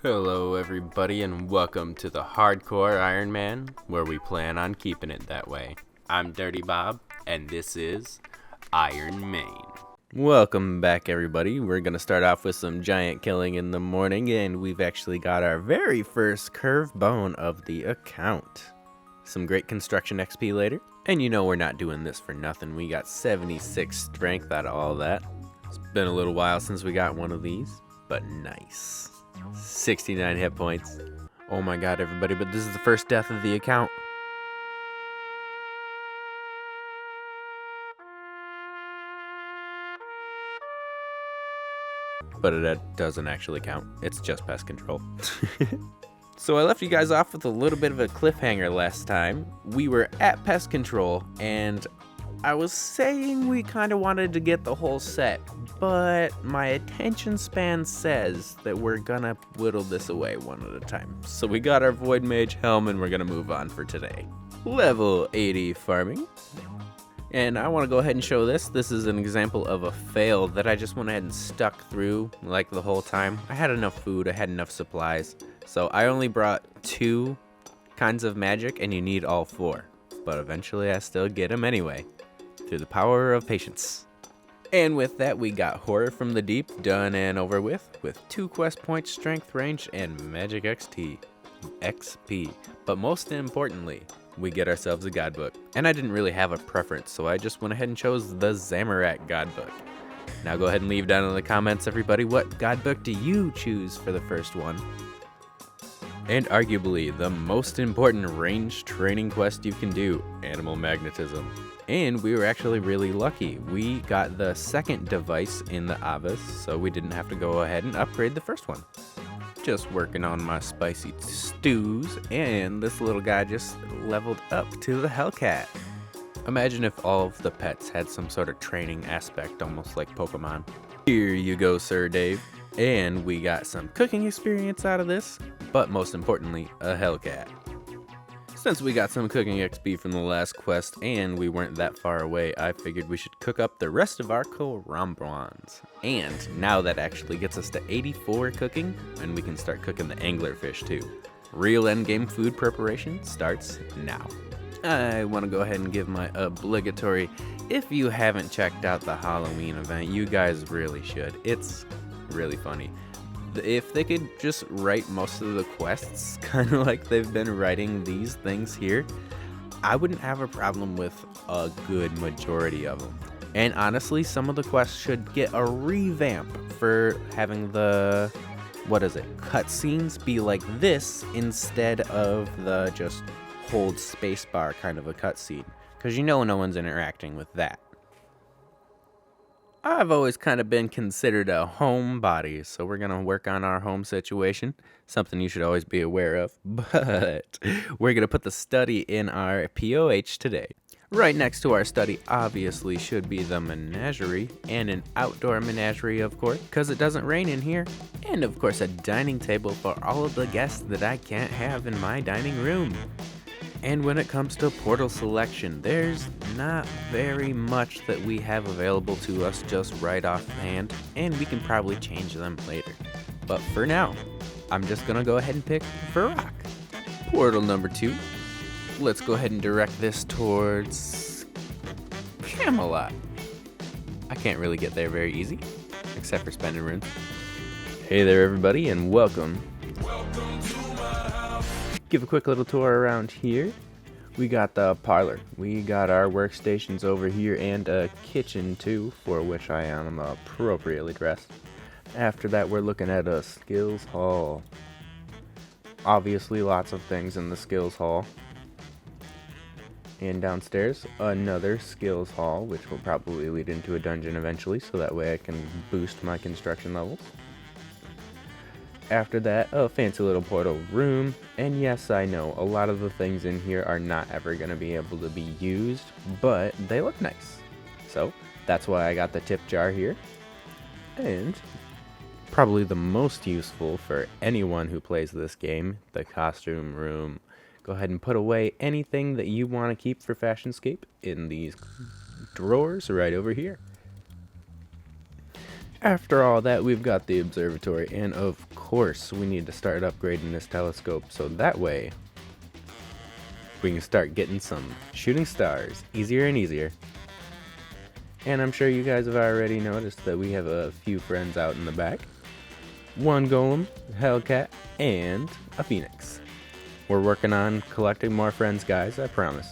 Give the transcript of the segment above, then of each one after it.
Hello everybody and welcome to the Hardcore Iron Man, where we plan on keeping it that way. I'm Dirty Bob, and this is Iron Main. Welcome back everybody. We're going to start off with some giant killing in the morning, and we've actually got our very first curve bone of the account. Some great construction XP later, and you know we're not doing this for nothing. We got 76 strength out of all that. It's been a little while since we got one of these, but nice. 69 hit points. Oh my god, everybody, but this is the first death of the account. But it doesn't actually count. It's just pest control. So I left you guys off with a little bit of a cliffhanger last time. We were at pest control, and I was saying we kind of wanted to get the whole set, but my attention span says that we're gonna whittle this away one at a time. So we got our Void Mage helm, and we're gonna move on for today. Level 80 farming. And I want to go ahead and show this. This is an example of a fail that I just went ahead and stuck through like the whole time. I had enough food, I had enough supplies. So I only brought 2 kinds of magic, and you need all 4. But eventually I still get them anyway, through the power of patience. And with that, we got Horror from the Deep done and over with 2 quest points, strength, range, and magic XP. But most importantly, we get ourselves a god book. And I didn't really have a preference, so I just went ahead and chose the Zamorak god book. Now go ahead and leave down in the comments, everybody, what god book do you choose for the first one? And arguably the most important range training quest you can do, Animal Magnetism. And we were actually really lucky. We got the second device in the Avis, so we didn't have to go ahead and upgrade the first one. Just working on my spicy stews, and this little guy just leveled up to the Hellcat. Imagine if all of the pets had some sort of training aspect, almost like Pokemon. Here you go, Sir Dave. And we got some cooking experience out of this, but most importantly, a Hellcat. Since we got some cooking XP from the last quest and we weren't that far away, I figured we should cook up the rest of our corambons. And now that actually gets us to 84 cooking, and we can start cooking the anglerfish too. Real endgame food preparation starts now. I want to go ahead and give my obligatory, if you haven't checked out the Halloween event, you guys really should. It's really funny. If they could just write most of the quests kind of like they've been writing these things here, I wouldn't have a problem with a good majority of them. And honestly, some of the quests should get a revamp for having the, cutscenes be like this instead of the just hold spacebar kind of a cutscene. Because you know no one's interacting with that. I've always kind of been considered a homebody, so we're going to work on our home situation, something you should always be aware of, but we're going to put the study in our POH today. Right next to our study obviously should be the menagerie, and an outdoor menagerie of course, because it doesn't rain in here, and of course a dining table for all of the guests that I can't have in my dining room. And when it comes to portal selection, there's not very much that we have available to us just right offhand, and we can probably change them later. But for now, I'm just gonna go ahead and pick Varrock. Portal number 2. Let's go ahead and direct this towards Camelot. I can't really get there very easy, except for spending runes. Hey there everybody, and welcome. Give a quick little tour around here. We got the parlor. We got our workstations over here and a kitchen too, for which I am appropriately dressed. After that, we're looking at a skills hall. Obviously lots of things in the skills hall. And downstairs, another skills hall, which will probably lead into a dungeon eventually, so that way I can boost my construction levels. After that, a fancy little portal room, and yes, I know, a lot of the things in here are not ever going to be able to be used, but they look nice. So, that's why I got the tip jar here. And, probably the most useful for anyone who plays this game, the costume room. Go ahead and put away anything that you want to keep for Fashionscape in these drawers right over here. After all that, we've got the observatory, and of course we need to start upgrading this telescope so that way we can start getting some shooting stars easier and easier. And I'm sure you guys have already noticed that we have a few friends out in the back. One golem, hellcat, and a phoenix. We're working on collecting more friends, guys, I promise.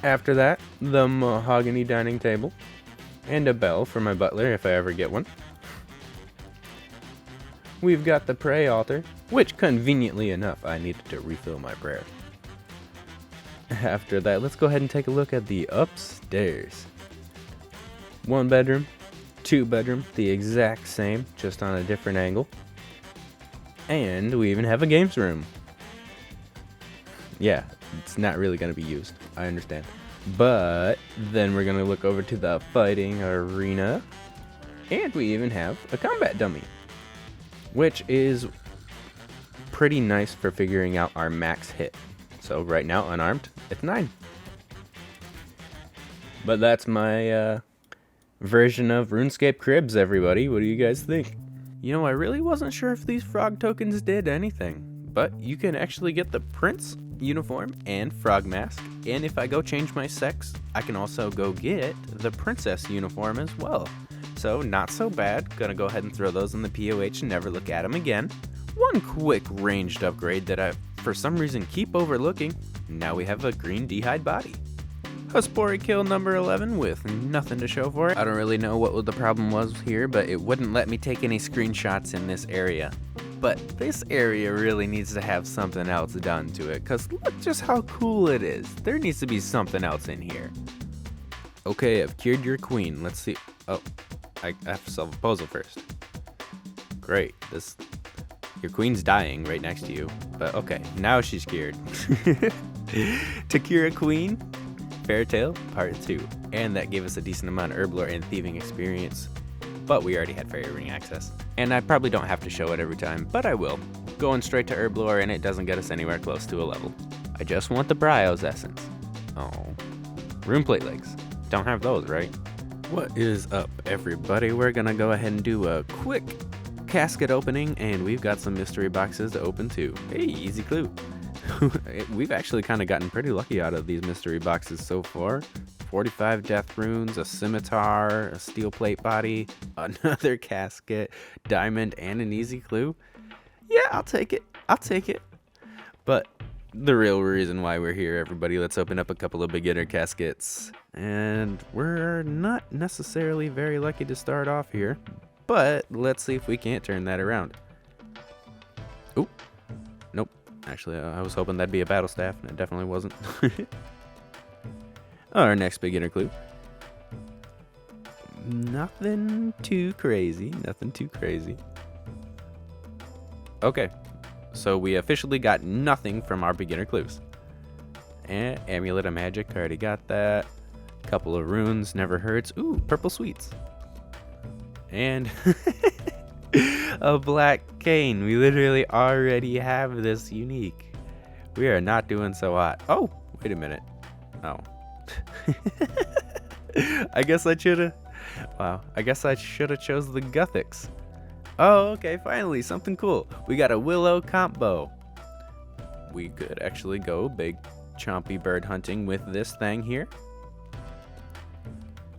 After that, the mahogany dining table. And a bell for my butler if I ever get one. We've got the pray altar, which conveniently enough I needed to refill my prayer. After that, let's go ahead and take a look at the upstairs. 1 bedroom, 2 bedroom, the exact same, just on a different angle. And we even have a games room. Yeah, it's not really going to be used, I understand. But then we're going to look over to the fighting arena. And we even have a combat dummy, which is pretty nice for figuring out our max hit. So right now, unarmed, it's 9. But that's my version of RuneScape Cribs, everybody. What do you guys think? You know, I really wasn't sure if these frog tokens did anything, but you can actually get the prince uniform and frog mask, and if I go change my sex, I can also go get the princess uniform as well. So not so bad. Gonna go ahead and throw those in the POH and never look at them again. One quick ranged upgrade that I for some reason keep overlooking. Now we have a green d'hide body. A Spori kill number 11 with nothing to show for it. I don't really know what the problem was here, but it wouldn't let me take any screenshots in this area. But this area really needs to have something else done to it, because look just how cool it is. There needs to be something else in here. Okay, I've cured your queen. Let's see. Oh, I have to solve a puzzle first. Great. Your queen's dying right next to you. But okay, now she's cured. To cure a queen, Fairytale Part 2. And that gave us a decent amount of Herblore and thieving experience. But we already had fairy ring access. And I probably don't have to show it every time, but I will. Going straight to Herblore and it doesn't get us anywhere close to a level. I just want the Bryo's essence. Oh. Rune plate legs. Don't have those, right? What is up, everybody? We're gonna go ahead and do a quick casket opening, and we've got some mystery boxes to open too. Hey, easy clue. We've actually kind of gotten pretty lucky out of these mystery boxes so far. 45 death runes, a scimitar, a steel plate body, another casket, diamond, and an easy clue. Yeah, I'll take it. I'll take it. But the real reason why we're here, everybody, let's open up a couple of beginner caskets. And we're not necessarily very lucky to start off here, but let's see if we can't turn that around. Oop. Nope. Actually, I was hoping that'd be a battle staff, and it definitely wasn't. Our next beginner clue. Nothing too crazy. Nothing too crazy. Okay. So we officially got nothing from our beginner clues. And Amulet of Magic, already got that. Couple of runes, never hurts. Ooh, purple sweets. And a black cane. We literally already have this unique. We are not doing so hot. Oh, wait a minute. Oh. I guess I should've. Wow. I guess I should've chose the Gothics. Oh, okay. Finally, something cool. We got a willow combo. We could actually go big chompy bird hunting with this thing here.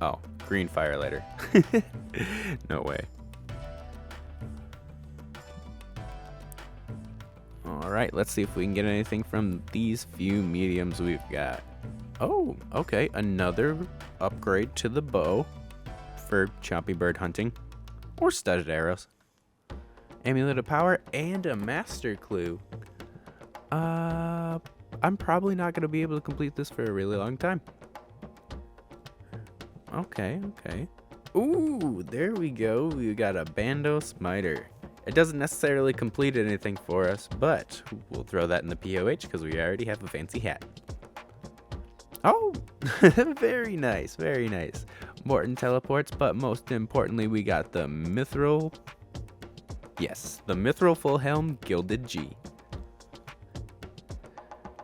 Oh, green firelighter. No way. Alright, let's see if we can get anything from these few mediums we've got. Oh, okay. Another upgrade to the bow for chompy bird hunting. Or studded arrows. Amulet of Power and a master clue. I'm probably not going to be able to complete this for a really long time. Okay. Ooh, there we go. We got a Bando Smiter. It doesn't necessarily complete anything for us, but we'll throw that in the POH because we already have a fancy hat. Oh, very nice, very nice. Morton teleports, but most importantly, we got the Mithril. Yes, the Mithril Full Helm Gilded G.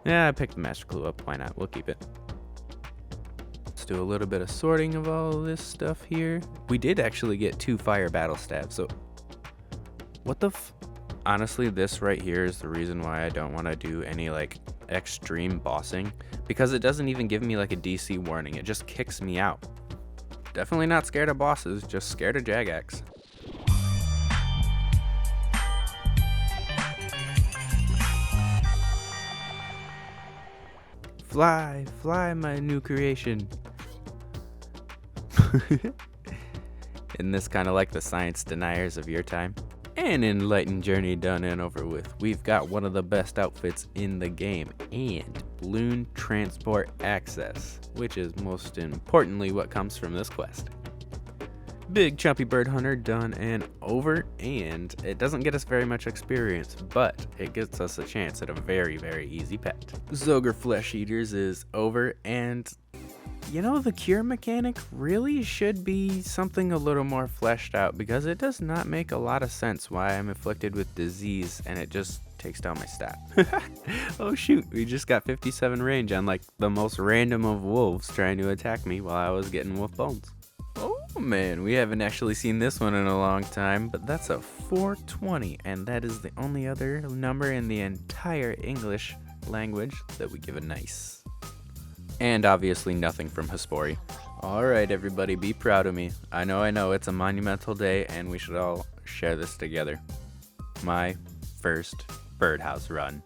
Yeah, I picked the Master Clue up. Why not? We'll keep it. do a little bit of sorting of all of this stuff here. We did actually get 2 fire battle stabs, so what the honestly, this right here is the reason why I don't want to do any like extreme bossing, because it doesn't even give me like a DC warning. It just kicks me out. Definitely not scared of bosses, just scared of Jagex. Fly, fly, my new creation. Isn't this kind of like the science deniers of your time? An enlightened journey done and over with. We've got one of the best outfits in the game and balloon transport access, which is most importantly what comes from this quest. Big chumpy bird hunter done and over, and it doesn't get us very much experience, but it gets us a chance at a very, very easy pet. Zogre flesh eaters is over, and you know, the cure mechanic really should be something a little more fleshed out, because it does not make a lot of sense why I'm afflicted with disease and it just takes down my stat. Oh shoot, we just got 57 range on like the most random of wolves trying to attack me while I was getting wolf bones. Oh man, we haven't actually seen this one in a long time, but that's a 420, and that is the only other number in the entire English language that we give a nice. And obviously nothing from Hespori. Alright everybody, be proud of me. I know, it's a monumental day and we should all share this together. My first birdhouse run.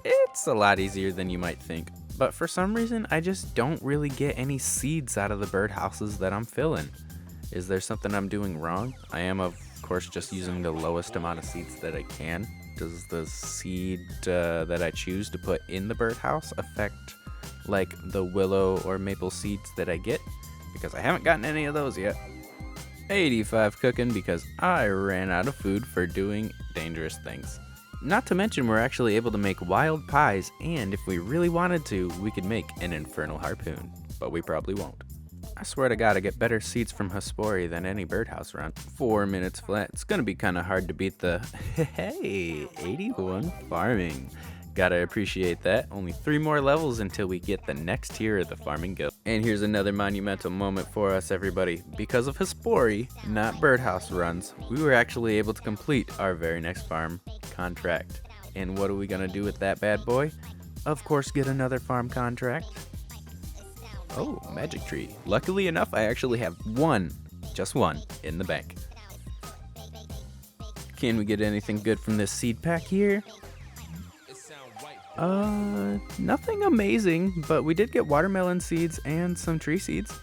It's a lot easier than you might think, but for some reason I just don't really get any seeds out of the birdhouses that I'm filling. Is there something I'm doing wrong? I am of course just using the lowest amount of seeds that I can. Does the seed that I choose to put in the birdhouse affect like the willow or maple seeds that I get? Because I haven't gotten any of those yet. 85 cooking because I ran out of food for doing dangerous things. Not to mention we're actually able to make wild pies, and if we really wanted to, we could make an infernal harpoon, but we probably won't. I swear to God, I get better seeds from Hespori than any birdhouse run. 4 minutes flat. It's gonna be kind of hard to beat the hey 81 farming. Gotta appreciate that. Only 3 more levels until we get the next tier of the farming guild. And here's another monumental moment for us, everybody. Because of Hespori, not birdhouse runs, we were actually able to complete our very next farm contract. And what are we gonna do with that bad boy? Of course, get another farm contract. Oh, magic tree. Luckily enough, I actually have one, just one, in the bank. Can we get anything good from this seed pack here? Nothing amazing, but we did get watermelon seeds and some tree seeds.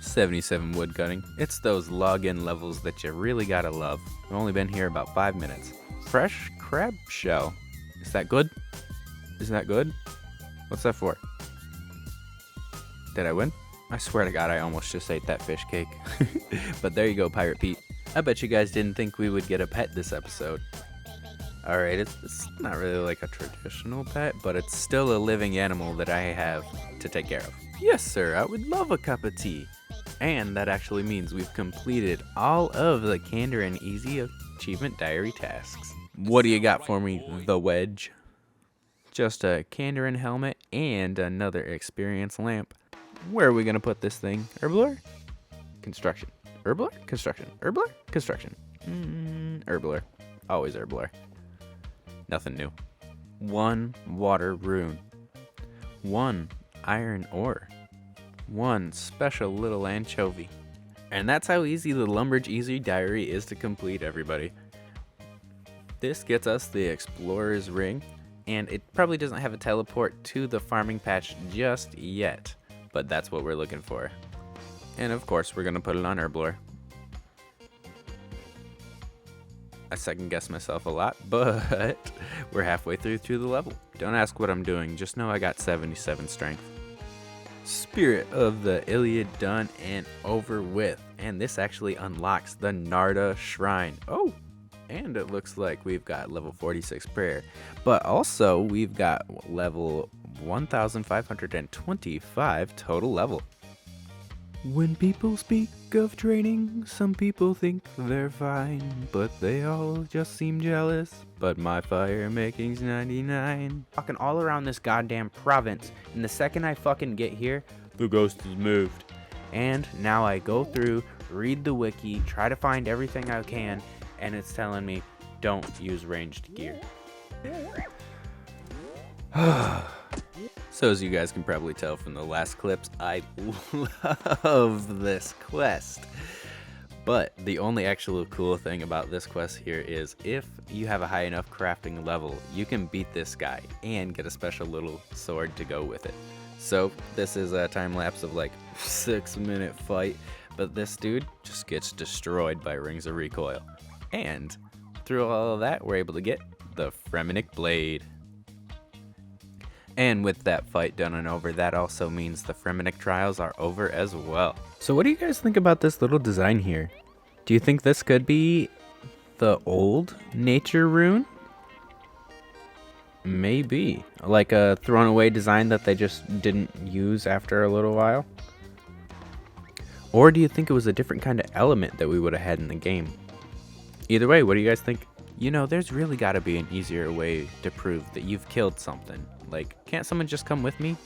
77 wood cutting. It's those login levels that you really gotta love. I've only been here about 5 minutes. Fresh crab shell. Is that good? Is that good? What's that for? Did I win? I swear to God, I almost just ate that fish cake. But there you go, Pirate Pete. I bet you guys didn't think we would get a pet this episode. Alright, it's not really like a traditional pet, but it's still a living animal that I have to take care of. Yes, sir, I would love a cup of tea. And that actually means we've completed all of the Candor and Easy Achievement Diary tasks. What do you got for me, the wedge? Just a Candor and helmet and another experience lamp. Where are we going to put this thing? Herblore? Construction. Herblore? Construction. Herblore? Construction. Herblore. Always Herblore. Nothing new. 1 water rune. 1 iron ore. 1 special little anchovy. And that's how easy the Lumbridge Easy Diary is to complete, everybody. This gets us the Explorer's Ring, and it probably doesn't have a teleport to the farming patch just yet, but that's what we're looking for. And of course, we're going to put it on Herblore. I second guess myself a lot, but we're halfway through the level. Don't ask what I'm doing, just know I got 77 strength. Spirit of the Iliad done and over with, and this actually unlocks the Narda Shrine. Oh, and it looks like we've got level 46 prayer, but also we've got level 1525 total level. When people speak of training, some people think they're fine, but they all just seem jealous. But my fire making's 99. Fucking all around this goddamn province, and the second I fucking get here, The ghost has moved. And now I go through, read the wiki, try to find everything I can, and it's telling me don't use ranged gear. So as you guys can probably tell from the last clips, I love this quest. But the only actual cool thing about this quest here is if you have a high enough crafting level, you can beat this guy and get a special little sword to go with it. So this is a time lapse of like 6-minute fight, but this dude just gets destroyed by rings of recoil. And through all of that, we're able to get the Fremenic Blade. And with that fight done and over, that also means the Fremenic trials are over as well. So what do you guys think about this little design here? Do you think this could be the old nature rune? Maybe. Like a thrown away design that they just didn't use after a little while? Or do you think it was a different kind of element that we would have had in the game? Either way, what do you guys think? You know, there's really got to be an easier way to prove that you've killed something. Like, can't someone just come with me?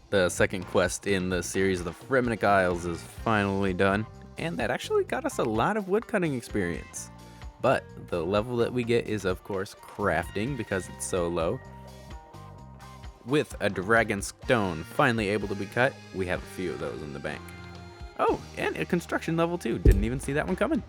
The second quest in the series of the Fremenic Isles is finally done, and that actually got us a lot of woodcutting experience. But the level that we get is, of course, crafting because it's so low. With a dragon stone finally able to be cut, we have a few of those in the bank. Oh, and a construction level too. Didn't even see that one coming.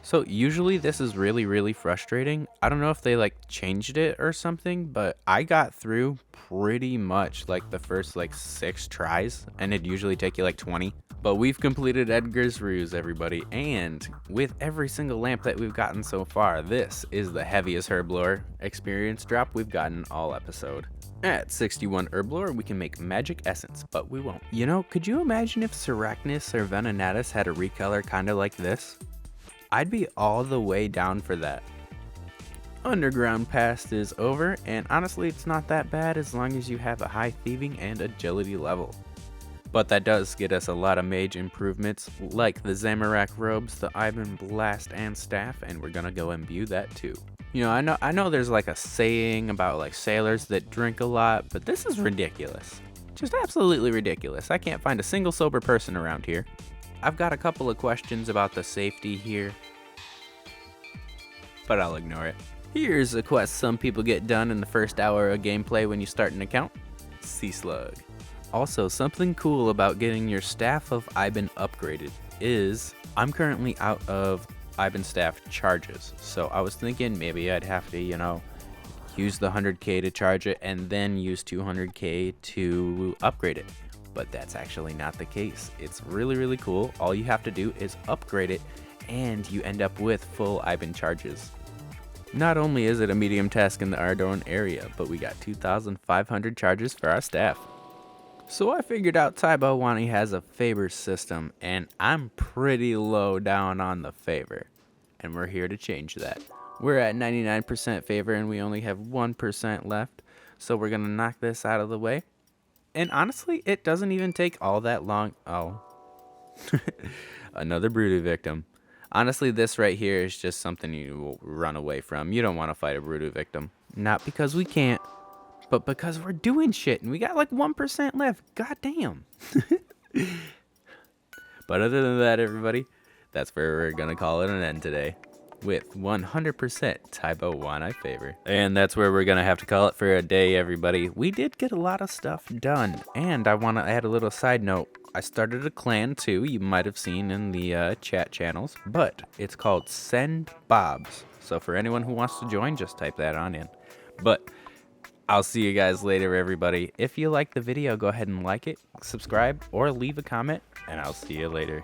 So usually this is really frustrating. I don't know if they like changed it or something, but I got through pretty much like the first like 6 tries, and it'd usually take you like 20. But we've completed Edgar's Ruse, everybody, and with every single lamp that we've gotten so far, this is the heaviest Herblore experience drop we've gotten all episode. At 61 Herblore, we can make magic essence, but we won't. You know, could you imagine if Seracnus or Venenatus had a recolor kinda like this? I'd be all the way down for that. Underground Past is over, and honestly it's not that bad as long as you have a high thieving and agility level. But that does get us a lot of mage improvements, like the Zamorak robes, the Ivan Blast and staff, and we're gonna go imbue that too. You know, I know there's like a saying about like sailors that drink a lot, but this is ridiculous. Just absolutely ridiculous. I can't find a single sober person around here. I've got a couple of questions about the safety here, but I'll ignore it. Here's a quest some people get done in the first hour of gameplay when you start an account. Sea Slug. Also, something cool about getting your Staff of Iban upgraded is I'm currently out of Iban staff charges, so I was thinking maybe I'd have to, you know, use the 100k to charge it and then use 200k to upgrade it. But that's actually not the case. It's really cool. All you have to do is upgrade it and you end up with full Iban charges. Not only is it a medium task in the Ardorn area, but we got 2,500 charges for our staff. So I figured out Taibo Wani has a favor system, and I'm pretty low down on the favor. And we're here to change that. We're at 99% favor and we only have 1% left, so we're gonna knock this out of the way. And honestly, it doesn't even take all that long. Oh. Another Broodoo victim. Honestly, this right here is just something you will run away from. You don't want to fight a Broodoo victim. Not because we can't, but because we're doing shit and we got like 1% left. God damn. But other than that, everybody, that's where we're going to call it an end today. With 100% Taibo Wani favor. And that's where we're going to have to call it for a day, everybody. We did get a lot of stuff done. And I want to add a little side note. I started a clan too, you might have seen in the chat channels. But it's called Send Bobs. So for anyone who wants to join, just type that on in. But I'll see you guys later, everybody. If you like the video, go ahead and like it, subscribe, or leave a comment. And I'll see you later.